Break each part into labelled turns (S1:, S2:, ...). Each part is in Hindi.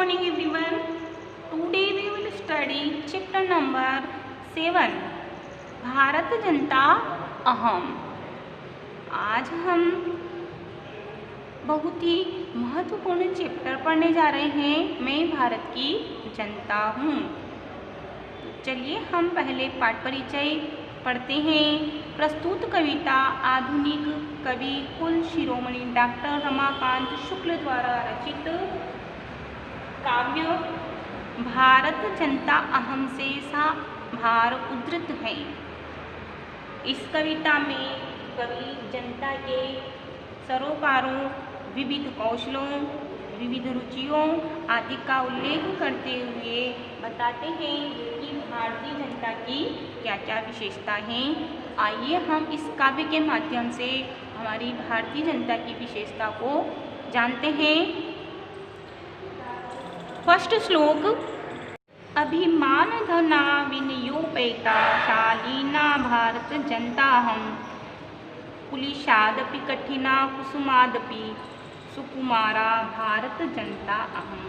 S1: morning everyone. Today we will study chapter number 7 Bharat जनता अहम। आज हम बहुत ही महत्वपूर्ण चैप्टर पढ़ने जा रहे हैं। मैं भारत की जनता हूँ। तो चलिए हम पहले पाठ परिचय पढ़ते हैं। प्रस्तुत कविता आधुनिक कवि कुल शिरोमणि डॉक्टर रमाकांत शुक्ल द्वारा रचित काव्य भारत जनता अहम से भार उद्धृत है। इस कविता में कवि जनता के सरोकारों, विविध कौशलों, विविध रुचियों आदि का उल्लेख करते हुए बताते हैं कि भारतीय जनता की क्या क्या विशेषता हैं। आइए हम इस काव्य के माध्यम से हमारी भारतीय जनता की विशेषता को जानते हैं। फर्स्ट श्लोक। अभिमान धना विनियोपेता शालीना भारत जनता हम कुलिशादपि कठिना कुसुमादपि सुकुमारा भारत जनता अहम।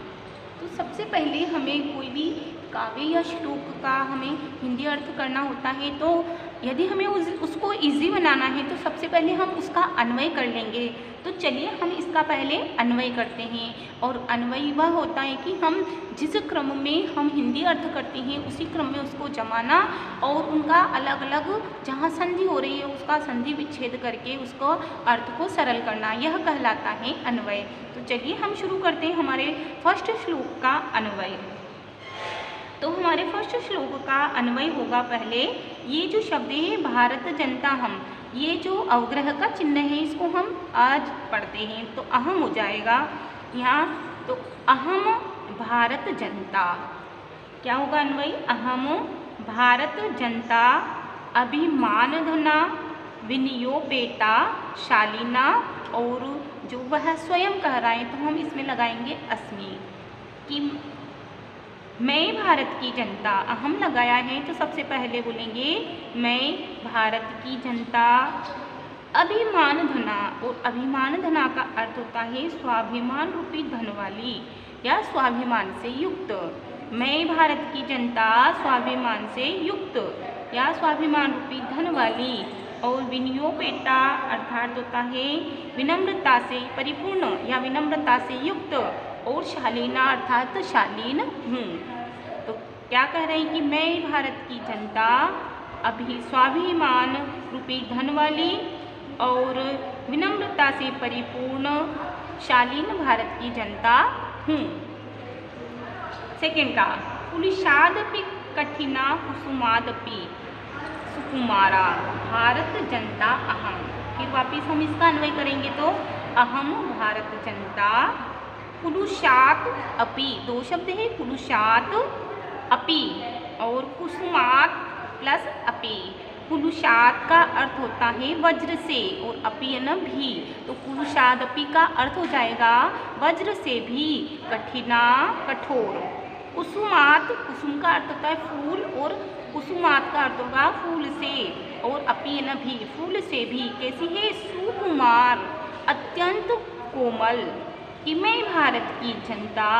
S1: तो सबसे पहले हमें कोई भी काव्य या श्लोक का हमें हिंदी अर्थ करना होता है, तो यदि हमें उसको इजी बनाना है तो सबसे पहले हम उसका अन्वय कर लेंगे। तो चलिए हम इसका पहले अन्वय करते हैं। और अन्वय वह होता है कि हम जिस क्रम में हम हिंदी अर्थ करते हैं उसी क्रम में उसको जमाना और उनका अलग अलग जहाँ संधि हो रही है उसका संधि विच्छेद करके उसको अर्थ को सरल करना, यह कहलाता है अन्वय। तो चलिए हम शुरू करते हैं हमारे फर्स्ट श्लोक का अन्वय। तो हमारे फर्स्ट श्लोक का अन्वय होगा पहले ये जो शब्द है भारत जनता हम, ये जो अवग्रह का चिन्ह है इसको हम आज पढ़ते हैं तो अहम हो जाएगा यहाँ। तो अहम भारत जनता, क्या होगा अन्वय? अहम भारत जनता अभिमान धना विनियोपेता शालीना, और जो वह स्वयं कह रहा है तो हम इसमें लगाएंगे अस्मि कि मैं भारत की जनता। अहम लगाया है तो सबसे पहले बोलेंगे मैं भारत की जनता अभिमान धना, और अभिमान धना का अर्थ होता है स्वाभिमान रूपी धन वाली या स्वाभिमान से युक्त। मैं भारत की जनता स्वाभिमान से युक्त या स्वाभिमान रूपी धन वाली, और विनियोपेता अर्थात होता है विनम्रता से परिपूर्ण या विनम्रता से युक्त, और शालीना अर्थात शालीन हूँ। तो क्या कह रहे हैं कि मैं भारत की जनता स्वाभिमान रूपी धन वाली और विनम्रता से परिपूर्ण शालीन भारत की जनता हूँ। सेकेंड का कुलिशादपि कठिना कुसुमादपि सुकुमारा भारत जनता अहम। फिर वापिस हम इसका अन्वय करेंगे तो अहम भारत जनता कुलुषात अपि, दो शब्द है कुलुषात अपि और कुसुमात प्लस अपि। कुलुषात का अर्थ होता है वज्र से और अपि है न भी, तो कुलुषाद अपि का अर्थ हो जाएगा वज्र से भी, कठिना कठोर। कुसुमात, कुसुम का अर्थ होता है फूल और कुसुमात का अर्थ होगा फूल से, और अपि है न भी फूल से भी। कैसी है? सुकुमार अत्यंत कोमल। कि मैं भारत की जनता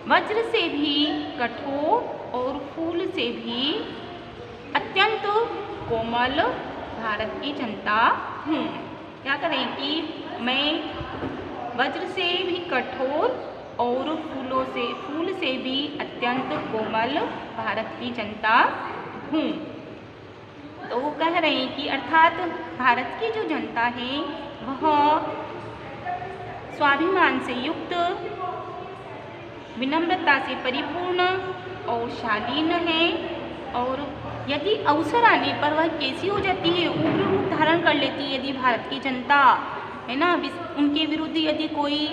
S1: वज्र से भी कठोर और फूल से भी अत्यंत कोमल भारत की जनता हूँ। क्या करें कि मैं वज्र से भी कठोर और फूल से भी अत्यंत कोमल भारत की जनता हूँ। तो वो कह रहे हैं कि अर्थात भारत की जो जनता है वह स्वाभिमान से युक्त, विनम्रता से परिपूर्ण और शालीन है, और यदि अवसर आने पर वह कैसी हो जाती है? उग्र रूप धारण कर लेती है। यदि भारत की जनता है ना, उनके विरुद्ध यदि कोई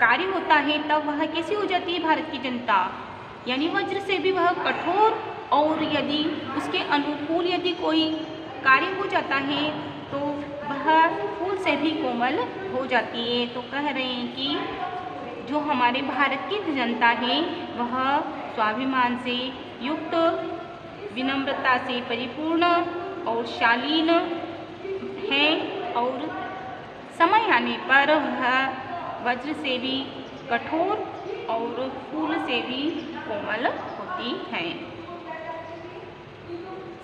S1: कार्य होता है तब वह कैसी हो जाती है भारत की जनता? यानी वज्र से भी वह कठोर, और यदि उसके अनुकूल यदि कोई कार्य हो जाता है तो वह फूल से भी कोमल हो जाती है। तो कह रहे हैं कि जो हमारे भारत की जनता है वह स्वाभिमान से युक्त, विनम्रता से परिपूर्ण और शालीन है, और समय आने पर वह वज्र से भी कठोर और फूल से भी कोमल होती हैं।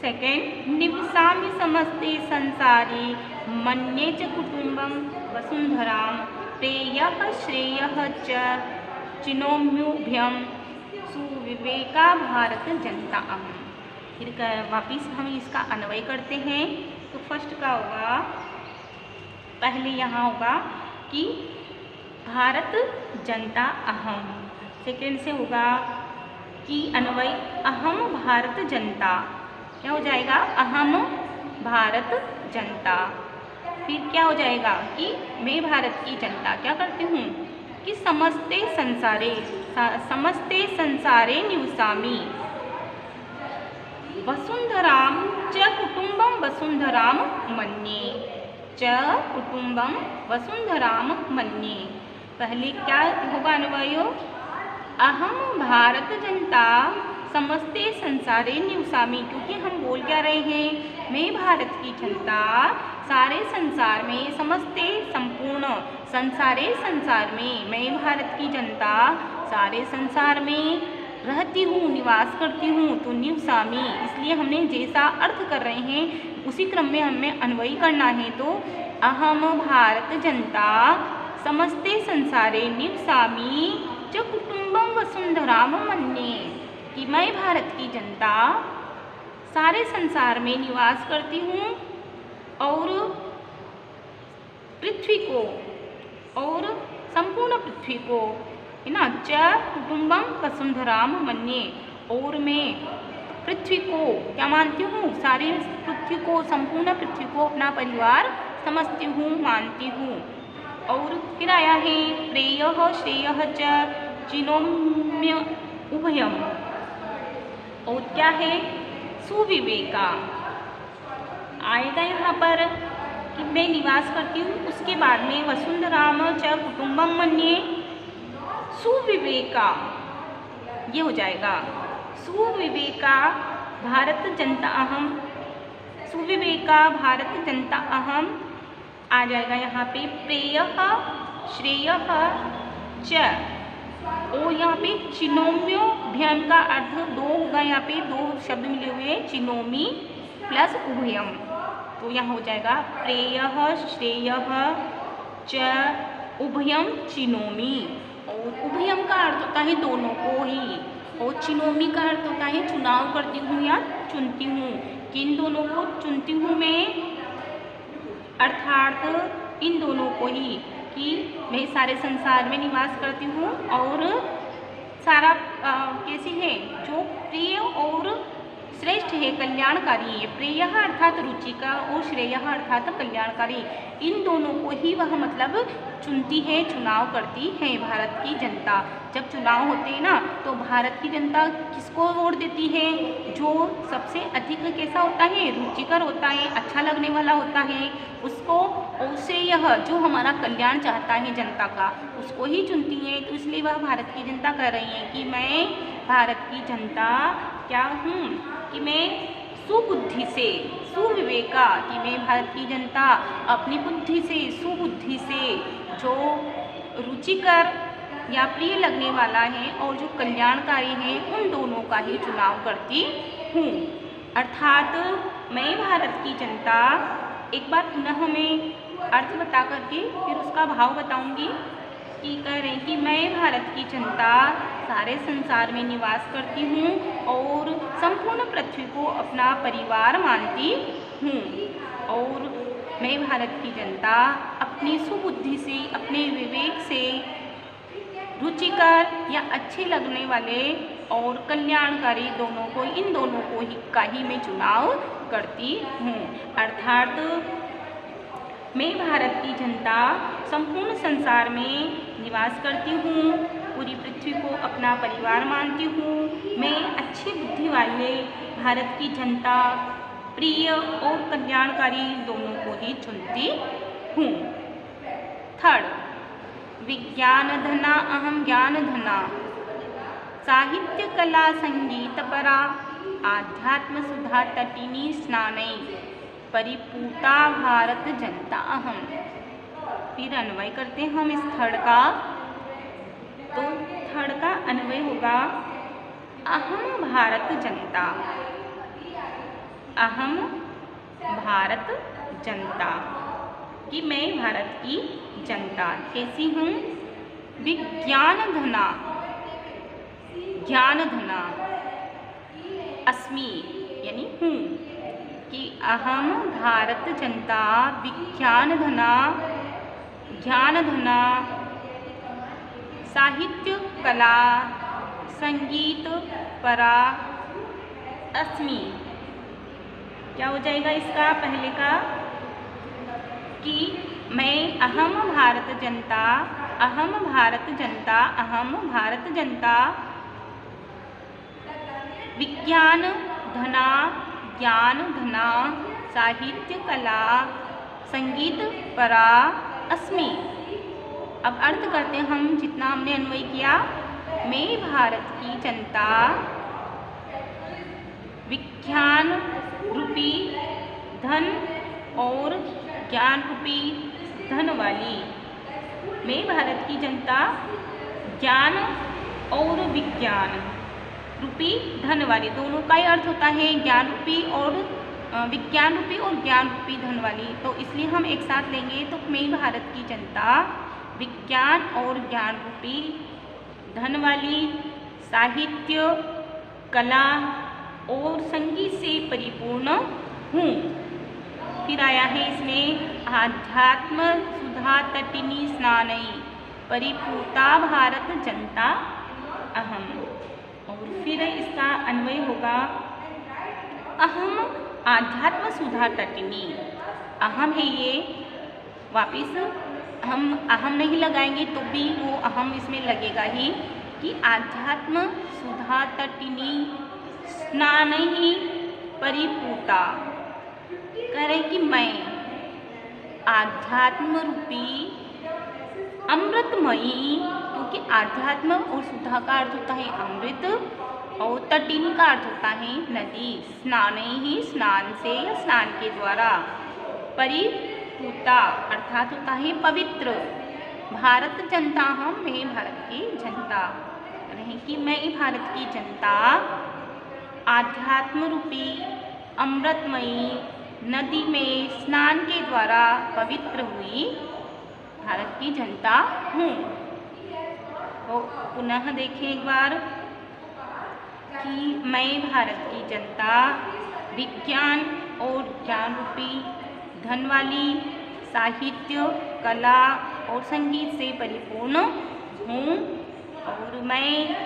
S1: सेकेंड, निवसामि समस्ते संसारे मन्ये च कुटुम्बं वसुन्धरां प्रेयः श्रेयः च चिनोम्युभ्यं सुविवेका भारत जनता अहम्। फिर वापिस हम इसका अन्वय करते हैं। तो फर्स्ट का होगा, पहले यहाँ होगा कि भारत जनता अहम। सेकेंड से होगा कि अन्वय अहम भारत जनता, क्या हो जाएगा, अहम भारत जनता। फिर क्या हो जाएगा कि मैं भारत की जनता क्या करती हूँ कि समस्ते संसारे निवसामि वसुन्धरां च कुटुम्बं वसुन्धरां मन्ये च कुटुम्बं वसुन्धरां मन्ये। पहले क्या होगा अन्वयो, अहम भारत जनता समस्ते संसारे निवसामि, क्योंकि हम बोल क्या रहे हैं, मैं भारत की जनता सारे संसार में, समस्ते संपूर्ण, संसारे संसार में, मैं भारत की जनता सारे संसार में रहती हूँ, निवास करती हूँ। तो निवसामि, इसलिए हमने जैसा अर्थ कर रहे हैं उसी क्रम में हमें अन्वयी करना है। तो अहम भारत जनता समस्ते संसारे निवसामि च कुटुम्बं वसुन्धरां मन्ये, कि मैं भारत की जनता सारे संसार में निवास करती हूँ और पृथ्वी को, और संपूर्ण पृथ्वी को, है ना, च कुटुम्बं वसुन्धरां मन्ये, और मैं पृथ्वी को क्या मानती हूँ, सारी पृथ्वी को, संपूर्ण पृथ्वी को अपना परिवार समझती हूँ, मानती हूँ। और फिर आया है प्रेयः श्रेयः च चिनोम्य उभयम, और क्या है, सुविवेका आएगा यहाँ पर कि मैं निवास करती हूँ, उसके बाद में वसुन्धरां च कुटुम्बं मन्ये, सुविवेका ये हो जाएगा, सुविवेका भारत जनता अहम, सुविवेका भारत जनता अहम आ जाएगा यहाँ पे प्रेयः श्रेयः च, और यहाँ पे चिनोम्यो भ्यम का अर्थ दो होगा, यहाँ पे दो शब्द मिले हुए हैं, चिनोमी प्लस उभयम। तो यहाँ हो जाएगा प्रेयः श्रेयः च उभयम चिनोमी, और उभयम का अर्थ होता है दोनों को ही, और चिनोमी का अर्थ होता है चुनाव करती हूँ या चुनती हूँ, किन दोनों को चुनती हूँ मैं, अर्थात इन दोनों को ही, कि मैं सारे संसार में निवास करती हूँ और सारा कैसी है, जो प्रिय और श्रेष्ठ है, कल्याणकारी है। प्रिय अर्थात रुचि का और श्रेय अर्थात कल्याणकारी, इन दोनों को ही वह मतलब चुनती है, चुनाव करती है भारत की जनता। जब चुनाव होते हैं ना तो भारत की जनता किसको वोट देती है, जो सबसे अधिक कैसा होता है, रुचिकर होता है, अच्छा लगने वाला होता है उसको, और श्रेय जो हमारा कल्याण चाहता है जनता का, उसको ही चुनती है। तो इसलिए वह भारत की जनता कह रही है कि मैं भारत की जनता क्या हूँ, कि मैं सुबुद्धि से, सुविवेका, कि मैं भारत की जनता अपनी बुद्धि से, सुबुद्धि से, जो रुचिकर या प्रिय लगने वाला है और जो कल्याणकारी है, उन दोनों का ही चुनाव करती हूँ। अर्थात मैं भारत की जनता, एक बार पुनः मैं अर्थ बता करके फिर उसका भाव बताऊंगी, कि कह रहे हैं कि मैं भारत की जनता सारे संसार में निवास करती हूँ और संपूर्ण पृथ्वी को अपना परिवार मानती हूँ, और मैं भारत की जनता अपनी सुबुद्धि से, अपने विवेक से, रुचिकर या अच्छे लगने वाले और कल्याणकारी दोनों को, इन दोनों को ही का ही मैं चुनाव करती हूँ। अर्थात मैं भारत की जनता संपूर्ण संसार में निवास करती हूँ, पूरी पृथ्वी को अपना परिवार मानती हूँ। मैं अच्छी बुद्धि वाले भारत की जनता प्रिय और कल्याणकारी दोनों को ही चुनती हूँ। थर्ड, विज्ञान धना अहम ज्ञान धना, साहित्य कला संगीत परा, आध्यात्म सुधा तटिनी स्नानै, परिपूता भारत जनता अहम। फिर अन्वय करते हैं हम इस थर्ड का, अन्वय होगा अहम भारत जनता। अहम भारत जनता, कि मैं भारत की जनता कैसी हूँ। विज्ञान धना, ज्ञान धना अस्मि, यानी हूँ, कि अहम भारत जनता विज्ञान धना, ज्ञान धना, साहित्य कला संगीत परा अस्मि। क्या हो जाएगा इसका पहले का, कि मैं अहम भारत जनता, अहम भारत जनता, अहम भारत जनता विज्ञान धना, ज्ञान धना, साहित्य कला संगीत परा अस्मि। अब अर्थ करते हैं हम, जितना हमने अन्वय किया। मैं भारत की जनता विज्ञान रूपी धन और ज्ञान रूपी धन वाली। मैं भारत की जनता ज्ञान और विज्ञान रूपी धन वाली, दोनों का ही अर्थ होता है ज्ञान रूपी और विज्ञान रूपी और ज्ञान रूपी धन वाली। तो इसलिए हम एक साथ लेंगे, तो मैं भारत की जनता विज्ञान और ज्ञान रूपी धन वाली, साहित्य कला और संगीत से परिपूर्ण हूँ। फिर आया है इसमें आध्यात्म सुधा तटिनी स्नानई परिपूता भारत जनता अहम। और फिर इसका अन्वय होगा अहम आध्यात्म सुधा तटिनी। अहम है ये, वापिस हम अहम नहीं लगाएंगे तो भी वो अहम इसमें लगेगा ही, कि आध्यात्म सुधा तटिनी स्नानई परिपूता। कह रहे कि मैं आध्यात्म रूपी अमृतमयी, क्योंकि आध्यात्म और सुधा का अर्थ होता है अमृत और तटिनी का अर्थ होता है नदी। स्नान ही स्नान से या स्नान के द्वारा, परिपूता अर्थात होता है पवित्र। भारत जनता हम, मैं भारत की जनता। रहे कि मैं भारत की जनता आध्यात्म रूपी अमृतमयी नदी में स्नान के द्वारा पवित्र हुई भारत की जनता हूँ। तो पुनः देखें एक बार, कि मैं भारत की जनता विज्ञान और ज्ञान रूपी धन वाली, साहित्य कला और संगीत से परिपूर्ण हूँ। और मैं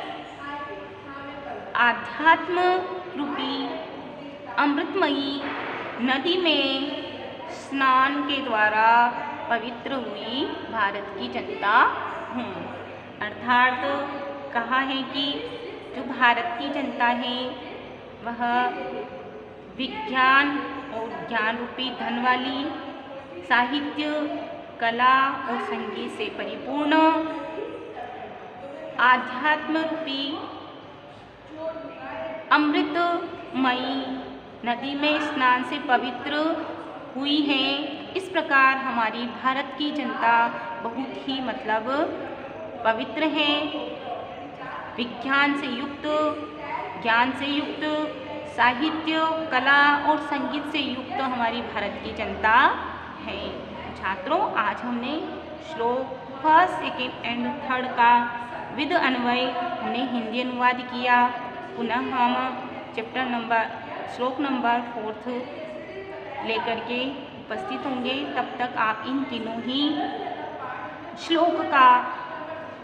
S1: आध्यात्म रूपी अमृतमयी नदी में स्नान के द्वारा पवित्र हुई भारत की जनता हूँ। अर्थात कहा है कि जो भारत की जनता है वह विज्ञान और ज्ञान रूपी धन वाली, साहित्य कला और संगीत से परिपूर्ण, आध्यात्म रूपी अमृतमयी नदी में स्नान से पवित्र हुई है। इस प्रकार हमारी भारत की जनता बहुत ही पवित्र है, विज्ञान से युक्त, ज्ञान से युक्त, साहित्य कला और संगीत से युक्त हमारी भारत की जनता है। छात्रों, आज हमने श्लोक फर्स्ट, सेकेंड एंड थर्ड का विद अन्वय हमने हिंदी अनुवाद किया। पुनः हम श्लोक नंबर 4 लेकर के उपस्थित होंगे। तब तक आप इन तीनों ही श्लोक का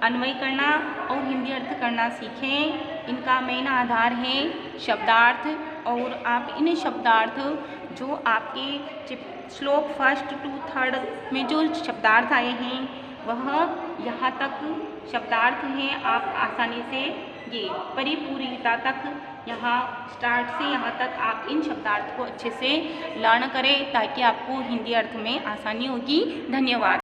S1: अन्वय करना और हिंदी अर्थ करना सीखें। इनका मेन आधार है शब्दार्थ, और आप इन शब्दार्थ जो आपके श्लोक फर्स्ट टू थर्ड में जो शब्दार्थ आए हैं वह यहाँ तक शब्दार्थ हैं। आप आसानी से ये परिपूर्णता तक, यहाँ स्टार्ट से यहाँ तक आप इन शब्दार्थ को अच्छे से लर्न करें, ताकि आपको हिंदी अर्थ में आसानी होगी। धन्यवाद।